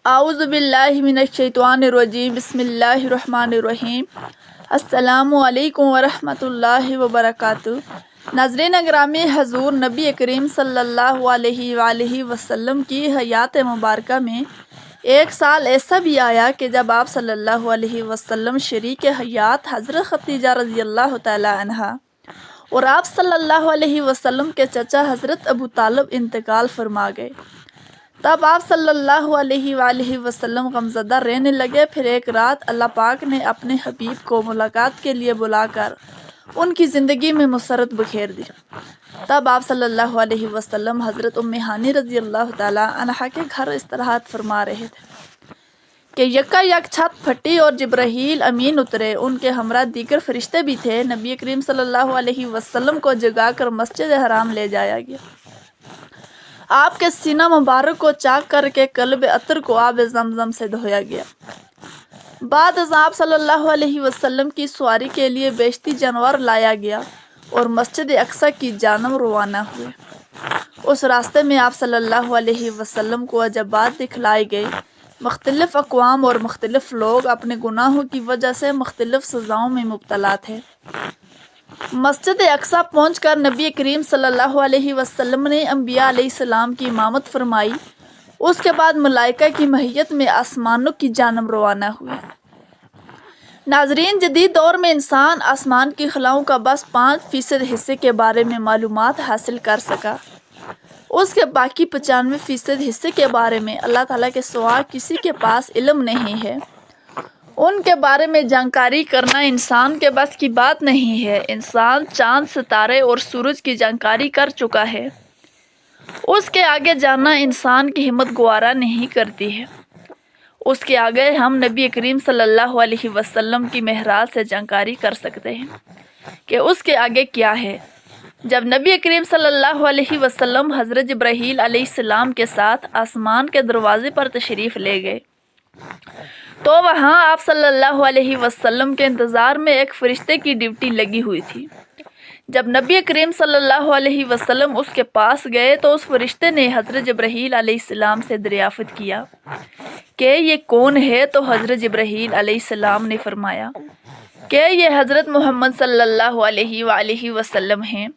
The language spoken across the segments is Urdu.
اعوذ باللہ من الشیطان الرجیم، بسم اللہ الرحمن الرحیم۔ السلام علیکم ورحمۃ اللہ وبرکاتہ۔ ناظرین گرامی، حضور نبی کریم صلی اللہ علیہ وآلہ وسلم کی حیات مبارکہ میں ایک سال ایسا بھی آیا کہ جب آپ صلی اللہ علیہ وسلم شریک حیات حضرت خدیجہ رضی اللہ تعالی عنہا اور آپ صلی اللہ علیہ وسلم کے چچا حضرت ابو طالب انتقال فرما گئے۔ تب آپ صلی اللہ علیہ وآلہ وسلم غمزدہ رہنے لگے۔ پھر ایک رات اللہ پاک نے اپنے حبیب کو ملاقات کے لیے بلا کر ان کی زندگی میں مسرت بکھیر دی۔ تب آپ صلی اللہ علیہ وسلم حضرت ام ہانی رضی اللہ تعالی عنہا کے گھر استراحت فرما رہے تھے کہ یکا یک چھت پھٹی اور جبرائیل امین اترے۔ ان کے ہمراہ دیگر فرشتے بھی تھے۔ نبی کریم صلی اللہ علیہ وسلم کو جگا کر مسجد حرام لے جایا گیا۔ آپ کے سینہ مبارک کو چاک کر کے قلب عطر کو آب زمزم سے دھویا گیا۔ بعد از آپ صلی اللہ علیہ وسلم کی سواری کے لیے بیشتی جانور لایا گیا اور مسجد اقصی کی جانب روانہ ہوئے۔ اس راستے میں آپ صلی اللہ علیہ وسلم کو عجائبات دکھلائے گئے۔ مختلف اقوام اور مختلف لوگ اپنے گناہوں کی وجہ سے مختلف سزاؤں میں مبتلا تھے۔ مسجد اقصی پہنچ کر نبی کریم صلی اللہ علیہ وسلم نے انبیاء علیہ السلام کی امامت فرمائی۔ اس کے بعد ملائکہ کی معیت میں آسمانوں کی جانب روانہ ہوئے۔ ناظرین، جدید دور میں انسان آسمان کی خلاؤں کا بس 5% حصے کے بارے میں معلومات حاصل کر سکا۔ اس کے باقی 95% حصے کے بارے میں اللہ تعالیٰ کے سوا کسی کے پاس علم نہیں ہے۔ ان کے بارے میں جانکاری کرنا انسان کے بس کی بات نہیں ہے۔ انسان چاند، ستارے اور سورج کی جانکاری کر چکا ہے۔ اس کے آگے جاننا انسان کی ہمت گوارا نہیں کرتی ہے۔ اس کے آگے ہم نبی کریم صلی اللہ علیہ وسلم کی معراج سے جانکاری کر سکتے ہیں کہ اس کے آگے کیا ہے۔ جب نبی کریم صلی اللہ علیہ وسلم حضرت جبرائیل علیہ السلام کے ساتھ آسمان کے دروازے پر تشریف لے گئے تو وہاں آپ صلی اللہ علیہ وسلم کے انتظار میں ایک فرشتے کی ڈیوٹی لگی ہوئی تھی۔ جب نبی کریم صلی اللہ علیہ وسلم اس کے پاس گئے تو اس فرشتے نے حضرت جبرائیل علیہ السلام سے دریافت کیا کہ یہ کون ہے؟ تو حضرت جبرائیل علیہ السلام نے فرمایا کہ یہ حضرت محمد صلی اللہ علیہ وآلہ وسلم ہیں۔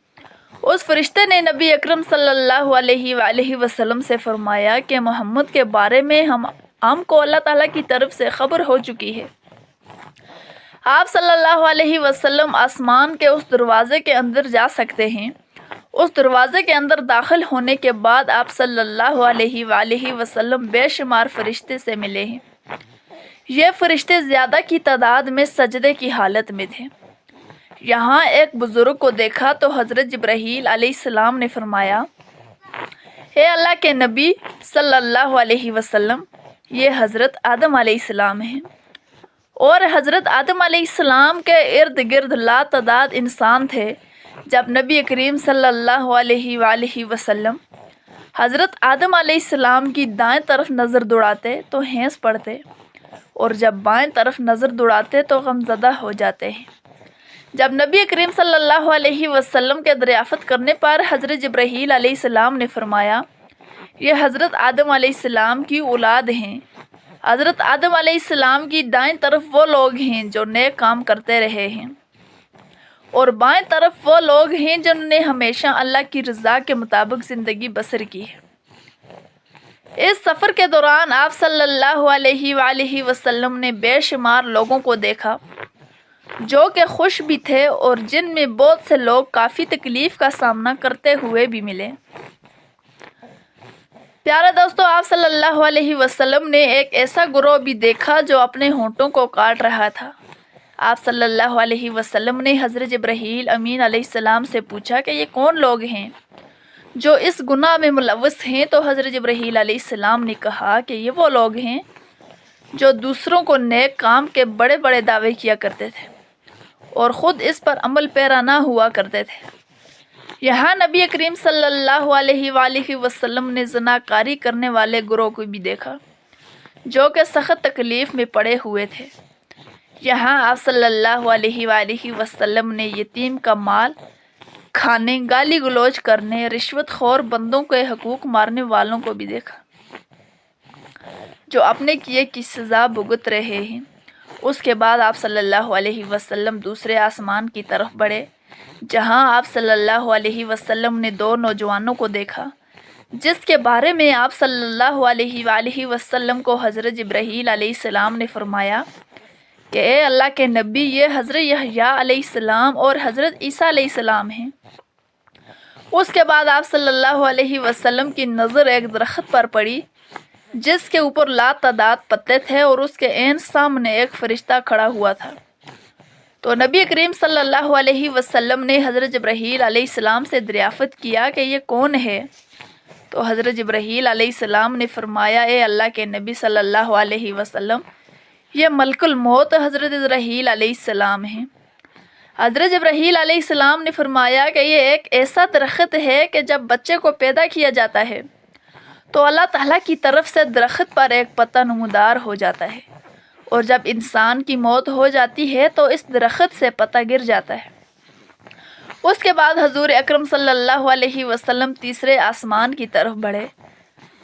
اس فرشتے نے نبی اکرم صلی اللہ علیہ وآلہ وسلم سے فرمایا کہ محمد کے بارے میں ہم کو اللہ تعالیٰ کی طرف سے خبر ہو چکی ہے۔ آپ صلی اللہ علیہ وسلم آسمان کے اس دروازے کے اندر جا سکتے ہیں۔ اس دروازے کے اندر داخل ہونے کے بعد آپ صلی اللہ علیہ وآلہ وسلم بے شمار فرشتے سے ملے ہیں۔ یہ فرشتے زیادہ کی تعداد میں سجدے کی حالت میں تھے۔ یہاں ایک بزرگ کو دیکھا تو حضرت جبرائیل علیہ السلام نے فرمایا، اے اللہ کے نبی صلی اللہ علیہ وسلم، یہ حضرت آدم علیہ السلام ہیں۔ اور حضرت آدم علیہ السلام کے ارد گرد لا تعداد انسان تھے۔ جب نبی کریم صلی اللہ علیہ وآلہ وسلم حضرت آدم علیہ السلام کی دائیں طرف نظر دوڑاتے تو ہنس پڑتے اور جب بائیں طرف نظر دوڑاتے تو غمزدہ ہو جاتے ہیں۔ جب نبی کریم صلی اللہ علیہ وسلم کے دریافت کرنے پر حضرت جبرائیل علیہ السلام نے فرمایا، یہ حضرت آدم علیہ السلام کی اولاد ہیں۔ حضرت آدم علیہ السلام کی دائیں طرف وہ لوگ ہیں جو نیک کام کرتے رہے ہیں اور بائیں طرف وہ لوگ ہیں جنہوں نے ہمیشہ اللہ کی رضا کے مطابق زندگی بسر کی ہے۔ اس سفر کے دوران آپ صلی اللہ علیہ وآلہ وسلم نے بے شمار لوگوں کو دیکھا جو کہ خوش بھی تھے اور جن میں بہت سے لوگ کافی تکلیف کا سامنا کرتے ہوئے بھی ملے۔ پیارے دوستو، آپ صلی اللہ علیہ وسلم نے ایک ایسا گروہ بھی دیکھا جو اپنے ہونٹوں کو کاٹ رہا تھا۔ آپ صلی اللہ علیہ وسلم نے حضرت جبرائیل امین علیہ السلام سے پوچھا کہ یہ کون لوگ ہیں جو اس گناہ میں ملوث ہیں؟ تو حضرت جبرائیل علیہ السلام نے کہا کہ یہ وہ لوگ ہیں جو دوسروں کو نیک کام کے بڑے بڑے دعوے کیا کرتے تھے اور خود اس پر عمل پیرا نہ ہوا کرتے تھے۔ یہاں نبی کریم صلی اللہ علیہ وآلہ وسلم نے زناکاری کرنے والے گروہ کو بھی دیکھا جو کہ سخت تکلیف میں پڑے ہوئے تھے۔ یہاں آپ صلی اللہ علیہ وآلہ وسلم نے یتیم کا مال کھانے، گالی گلوچ کرنے، رشوت خور بندوں کے حقوق مارنے والوں کو بھی دیکھا۔ جو اپنے کیے کی سزا بھگت رہے ہیں۔ اس کے بعد آپ صلی اللہ علیہ وسلم دوسرے آسمان کی طرف بڑھے، جہاں آپ صلی اللہ علیہ وسلم نے دو نوجوانوں کو دیکھا، جس کے بارے میں آپ صلی اللہ علیہ وآلہ وسلم کو حضرت جبرائیل علیہ السلام نے فرمایا کہ اے اللہ کے نبی، یہ حضرت یحییٰ علیہ السلام اور حضرت عیسیٰ علیہ السلام ہیں۔ اس کے بعد آپ صلی اللہ علیہ وسلم کی نظر ایک درخت پر پڑی جس کے اوپر لاتعداد پتے تھے اور اس کے عین سامنے ایک فرشتہ کھڑا ہوا تھا۔ تو نبی کریم صلی اللہ علیہ وسلم نے حضرت جبرائیل علیہ السلام سے دریافت کیا کہ یہ کون ہے؟ تو حضرت جبرائیل علیہ السلام نے فرمایا، اے اللہ کے نبی صلی اللہ علیہ وسلم، یہ ملک الموت حضرت اسرائیل علیہ السلام ہیں۔ حضرت جبرائیل علیہ السلام نے فرمایا کہ یہ ایک ایسا درخت ہے کہ جب بچے کو پیدا کیا جاتا ہے تو اللہ تعالیٰ کی طرف سے درخت پر ایک پتا نمودار ہو جاتا ہے، اور جب انسان کی موت ہو جاتی ہے تو اس درخت سے پتا گر جاتا ہے۔ اس کے بعد حضور اکرم صلی اللہ علیہ وسلم تیسرے آسمان کی طرف بڑھے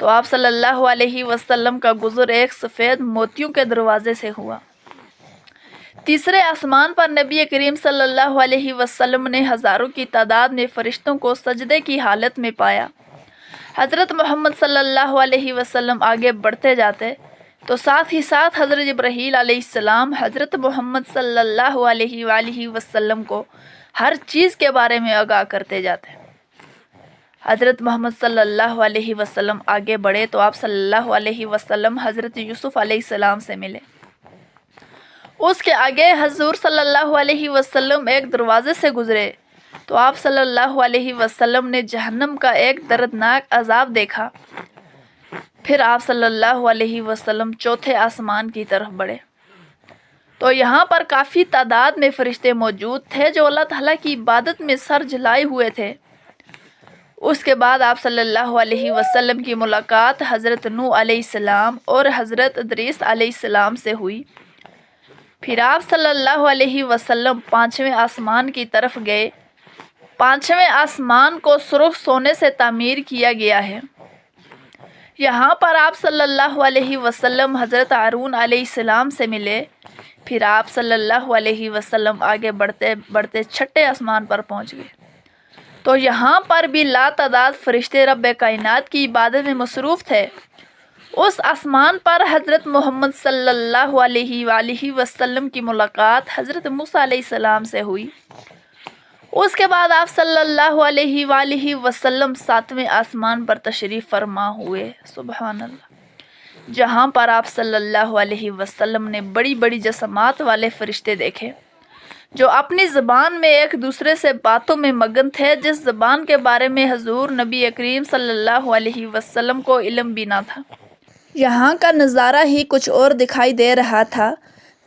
تو آپ صلی اللہ علیہ وسلم کا گزر ایک سفید موتیوں کے دروازے سے ہوا۔ تیسرے آسمان پر نبی کریم صلی اللہ علیہ وسلم نے ہزاروں کی تعداد میں فرشتوں کو سجدے کی حالت میں پایا۔ حضرت محمد صلی اللہ علیہ وسلم آگے بڑھتے جاتے تو ساتھ ہی ساتھ حضرت جبرائیل علیہ السلام حضرت محمد صلی اللہ علیہ وآلہ وسلم کو ہر چیز کے بارے میں آگاہ کرتے جاتے۔ حضرت محمد صلی اللہ علیہ وسلم آگے بڑھے تو آپ صلی اللہ علیہ وسلم حضرت یوسف علیہ السلام سے ملے۔ اس کے آگے حضور صلی اللہ علیہ وسلم ایک دروازے سے گزرے تو آپ صلی اللہ علیہ وسلم نے جہنم کا ایک دردناک عذاب دیکھا۔ پھر آپ صلی اللہ علیہ وسلم چوتھے آسمان کی طرف بڑھے تو یہاں پر کافی تعداد میں فرشتے موجود تھے جو اللہ تعالیٰ کی عبادت میں سر جھلائے ہوئے تھے۔ اس کے بعد آپ صلی اللہ علیہ وسلم کی ملاقات حضرت نوح علیہ السلام اور حضرت ادریس علیہ السلام سے ہوئی۔ پھر آپ صلی اللہ علیہ وسلم پانچویں آسمان کی طرف گئے۔ پانچویں آسمان کو سرخ سونے سے تعمیر کیا گیا ہے۔ یہاں پر آپ صلی اللہ علیہ وسلم حضرت ہارون علیہ السلام سے ملے۔ پھر آپ صلی اللہ علیہ وسلم آگے بڑھتے بڑھتے چھٹے آسمان پر پہنچ گئے تو یہاں پر بھی لاتعداد فرشتے رب کائنات کی عبادت میں مصروف تھے۔ اس آسمان پر حضرت محمد صلی اللہ علیہ وآلہ وسلم کی ملاقات حضرت موسیٰ علیہ السلام سے ہوئی۔ اس کے بعد آپ صلی اللہ علیہ وآلہ وسلم ساتویں آسمان پر تشریف فرما ہوئے، سبحان اللہ، جہاں پر آپ صلی اللہ علیہ وسلم نے بڑی بڑی جسمات والے فرشتے دیکھے جو اپنی زبان میں ایک دوسرے سے باتوں میں مگن تھے، جس زبان کے بارے میں حضور نبی کریم صلی اللہ علیہ وسلم کو علم بھی نہ تھا۔ یہاں کا نظارہ ہی کچھ اور دکھائی دے رہا تھا۔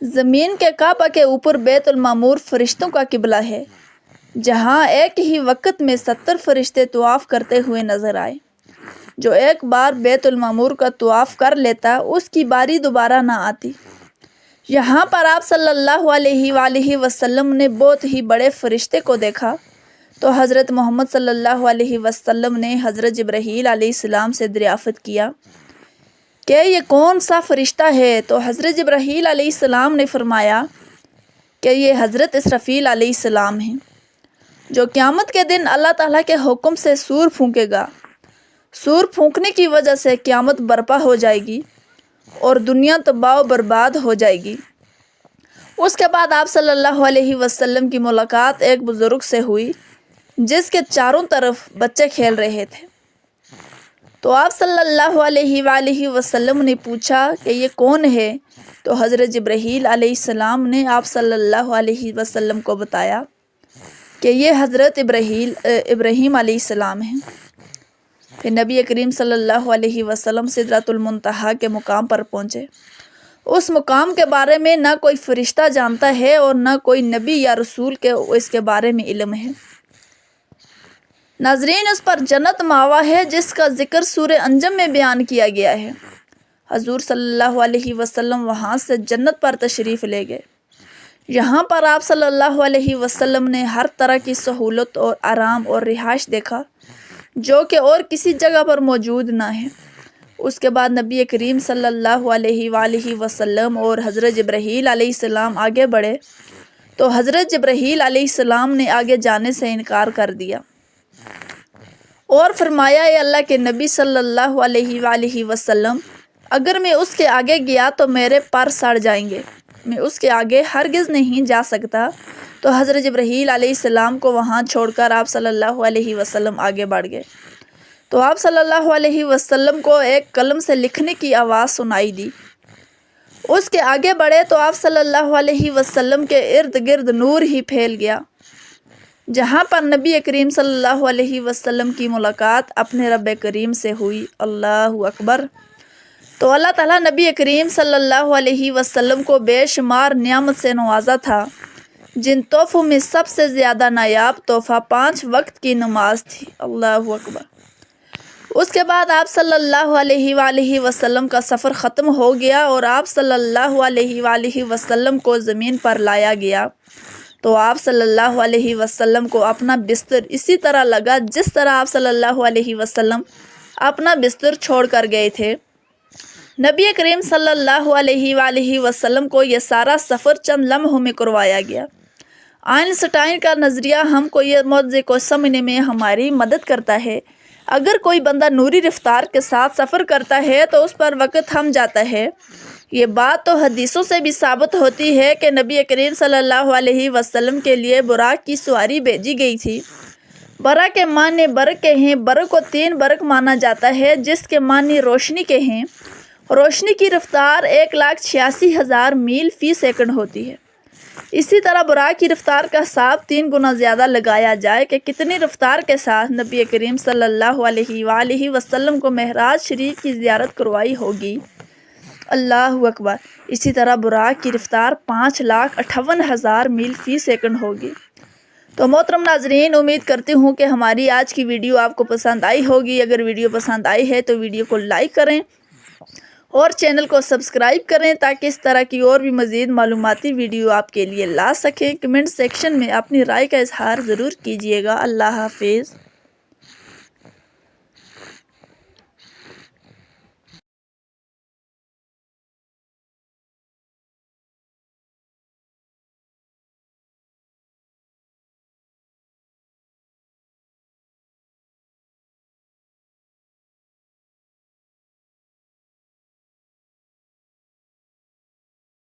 زمین کے کعبہ کے اوپر بیت المعمور فرشتوں کا قبلہ ہے، جہاں ایک ہی وقت میں 70 فرشتے طواف کرتے ہوئے نظر آئے۔ جو ایک بار بیت المعمور کا طواف کر لیتا اس کی باری دوبارہ نہ آتی۔ یہاں پر آپ صلی اللہ علیہ وآلہ وسلم نے بہت ہی بڑے فرشتے کو دیکھا تو حضرت محمد صلی اللہ علیہ وسلم نے حضرت جبرائیل علیہ السلام سے دریافت کیا کہ یہ کون سا فرشتہ ہے؟ تو حضرت جبرائیل علیہ السلام نے فرمایا کہ یہ حضرت اسرافیل علیہ السلام ہیں، جو قیامت کے دن اللہ تعالیٰ کے حکم سے سور پھونکے گا۔ سور پھونکنے کی وجہ سے قیامت برپا ہو جائے گی اور دنیا تباہ و برباد ہو جائے گی۔ اس کے بعد آپ صلی اللہ علیہ وسلم کی ملاقات ایک بزرگ سے ہوئی جس کے چاروں طرف بچے کھیل رہے تھے تو آپ صلی اللہ علیہ وآلہ وسلم نے پوچھا کہ یہ کون ہے؟ تو حضرت جبرائیل علیہ السلام نے آپ صلی اللہ علیہ وسلم کو بتایا کہ یہ حضرت ابراہیم علیہ السلام ہیں۔ پھر نبی کریم صلی اللہ علیہ وسلم سدرۃ المنتہا کے مقام پر پہنچے۔ اس مقام کے بارے میں نہ کوئی فرشتہ جانتا ہے اور نہ کوئی نبی یا رسول کے اس کے بارے میں علم ہے۔ ناظرین، اس پر جنت ماوا ہے جس کا ذکر سورہ انجم میں بیان کیا گیا ہے۔ حضور صلی اللہ علیہ وسلم وہاں سے جنت پر تشریف لے گئے۔ یہاں پر آپ صلی اللہ علیہ وسلم نے ہر طرح کی سہولت اور آرام اور رہائش دیکھا جو کہ اور کسی جگہ پر موجود نہ ہے۔ اس کے بعد نبی کریم صلی اللہ علیہ وآلہ وسلم اور حضرت جبرائیل علیہ السلام آگے بڑھے تو حضرت جبرائیل علیہ السلام نے آگے جانے سے انکار کر دیا اور فرمایا اے اللہ کے نبی صلی اللہ علیہ وآلہ وسلم، اگر میں اس کے آگے گیا تو میرے پر سڑ جائیں گے، میں اس کے آگے ہرگز نہیں جا سکتا۔ تو حضرت جبرائیل علیہ السلام کو وہاں چھوڑ کر آپ صلی اللہ علیہ وسلم آگے بڑھ گئے تو آپ صلی اللہ علیہ وسلم کو ایک قلم سے لکھنے کی آواز سنائی دی۔ اس کے آگے بڑھے تو آپ صلی اللہ علیہ وسلم کے ارد گرد نور ہی پھیل گیا، جہاں پر نبی کریم صلی اللہ علیہ وسلم کی ملاقات اپنے رب کریم سے ہوئی۔ اللہ اکبر۔ تو اللہ تعالیٰ نبی کریم صلی اللہ علیہ وسلم کو بے شمار نعمت سے نوازا تھا، جن تحفوں میں سب سے زیادہ نایاب تحفہ 5 وقت کی نماز تھی۔ اللہ اکبر۔ اس کے بعد آپ صلی اللہ علیہ وآلہ وسلم کا سفر ختم ہو گیا اور آپ صلی اللہ علیہ وآلہ وسلم کو زمین پر لایا گیا تو آپ صلی اللہ علیہ وسلم کو اپنا بستر اسی طرح لگا جس طرح آپ صلی اللہ علیہ وسلم اپنا بستر چھوڑ کر گئے تھے۔ نبی کریم صلی اللہ علیہ وآلہ وسلم کو یہ سارا سفر چند لمحوں میں کروایا گیا۔ آئنسٹائن کا نظریہ ہم کو یہ معجزے کو سمجھنے میں ہماری مدد کرتا ہے۔ اگر کوئی بندہ نوری رفتار کے ساتھ سفر کرتا ہے تو اس پر وقت تھم جاتا ہے۔ یہ بات تو حدیثوں سے بھی ثابت ہوتی ہے کہ نبی کریم صلی اللہ علیہ وسلم کے لیے براق کی سواری بھیجی گئی تھی۔ براق کے معنی برق کے ہیں۔ برق کو 3 برق مانا جاتا ہے جس کے معنی روشنی کے ہیں۔ روشنی کی رفتار 1,86,000 میل فی سیکنڈ ہوتی ہے۔ اسی طرح براق کی رفتار کا حساب 3 گنا زیادہ لگایا جائے کہ کتنی رفتار کے ساتھ نبی کریم صلی اللہ علیہ وآلہ وسلم کو معراج شریف کی زیارت کروائی ہوگی۔ اللہ اکبر۔ اسی طرح براق کی رفتار 5,58,000 میل فی سیکنڈ ہوگی۔ تو محترم ناظرین، امید کرتی ہوں کہ ہماری آج کی ویڈیو آپ کو پسند آئی ہوگی۔ اگر ویڈیو پسند آئی ہے تو ویڈیو کو لائک کریں اور چینل کو سبسکرائب کریں تاکہ اس طرح کی اور بھی مزید معلوماتی ویڈیو آپ کے لیے لا سکیں۔ کمنٹ سیکشن میں اپنی رائے کا اظہار ضرور کیجیے گا۔ اللہ حافظ۔